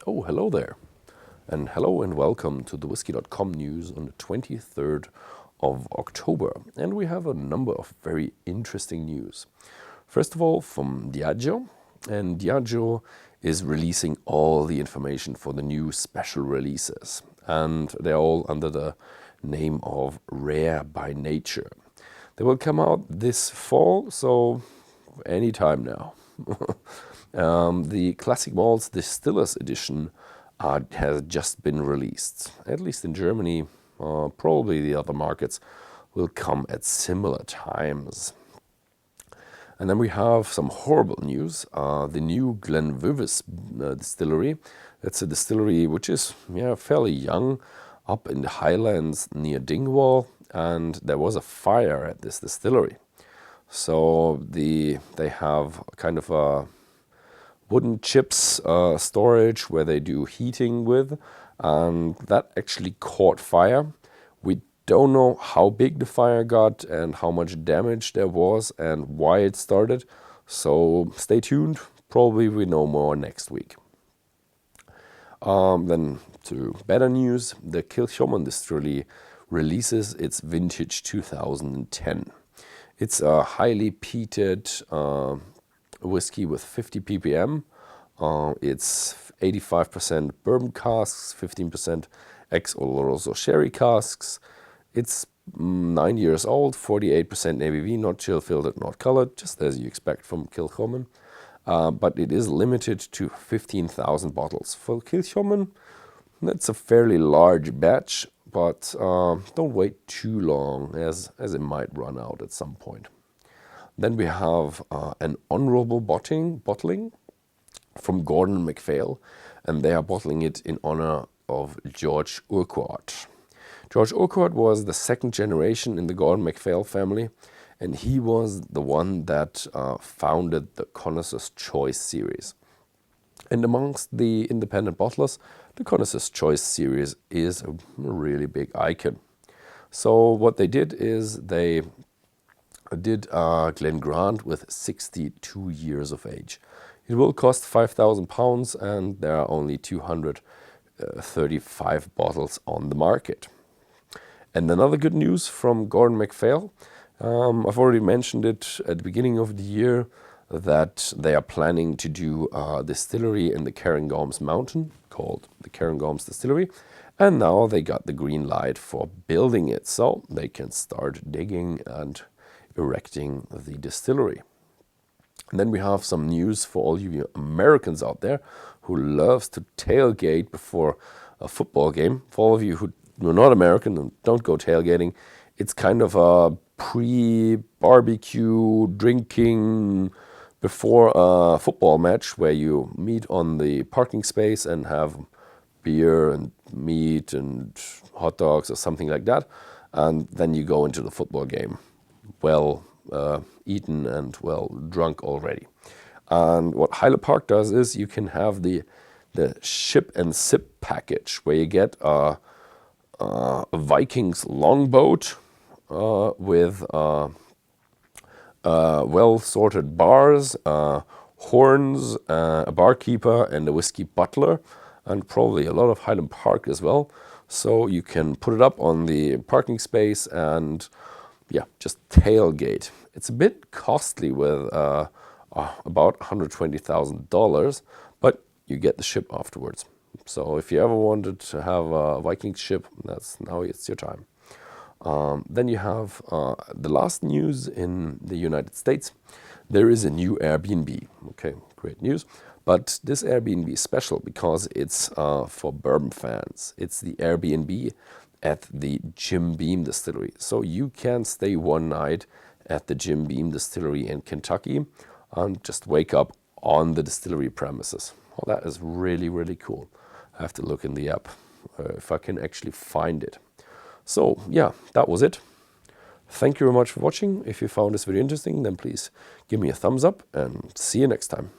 Oh, hello there. And hello and welcome to the Whisky.com news on the 23rd of October. And we have a number of very interesting news. First of all, from Diageo. And Diageo is releasing all the information for the new special releases. And they're all under the name of Rare by Nature. They will come out this fall, so anytime now. The Classic Malts Distillers edition has just been released. At least in Germany, probably the other markets will come at similar times. And then we have some horrible news. The new GlenWyvis distillery. It's a distillery which is fairly young, up in the Highlands near Dingwall, and there was a fire at this distillery. So they have kind of a wooden chips storage where they do heating with, and that actually caught fire. We don't know how big the fire got and how much damage there was and why it started, so stay tuned. Probably we know more next week. Then to better news, the Kilchoman Distillery releases its vintage 2010. It's a highly peated whiskey with 50 ppm. It's 85% bourbon casks, 15% ex-Oloroso sherry casks. It's 9 years old, 48% ABV, not chill filtered, not colored, just as you expect from Kilchoman. But it is limited to 15,000 bottles. For Kilchoman, that's a fairly large batch, but don't wait too long as it might run out at some point. Then we have an honorable bottling from Gordon and MacPhail, and they are bottling it in honor of George Urquhart. George Urquhart was the second generation in the Gordon MacPhail family, and he was the one that founded the Connoisseur's Choice series. And amongst the independent bottlers, the Connoisseur's Choice series is a really big icon. So what they did is they did Glen Grant with 62 years of age. It will cost £5,000 and there are only 235 bottles on the market. And another good news from Gordon MacPhail, I've already mentioned it at the beginning of the year that they are planning to do a distillery in the Cairngorms mountain called the Cairngorms Distillery. And now they got the green light for building it, so they can start digging and erecting the distillery. And then we have some news for all you Americans out there who loves to tailgate before a football game. For all of you who are not American and don't go tailgating, it's kind of a pre-barbecue drinking before a football match where you meet on the parking space and have beer and meat and hot dogs or something like that, and then you go into the football game well eaten and well drunk already. And what Highland Park does is you can have the ship and sip package where you get a Viking's longboat with well sorted bars, horns, a barkeeper and a whiskey butler, and probably a lot of Highland Park as well. So you can put it up on the parking space and just tailgate. It's a bit costly with about $120,000, but you get the ship afterwards. So if you ever wanted to have a Viking Ship, now it's your time. Then you have the last news in the United States. There is a new Airbnb. Okay, great news. But this Airbnb is special because it's for bourbon fans. It's the Airbnb at the Jim Beam Distillery. So you can stay one night at the Jim Beam Distillery in Kentucky and just wake up on the distillery premises. Well, that is really, really cool. I have to look in the app if I can actually find it. So yeah, that was it. Thank you very much for watching. If you found this video interesting, then please give me a thumbs up and see you next time.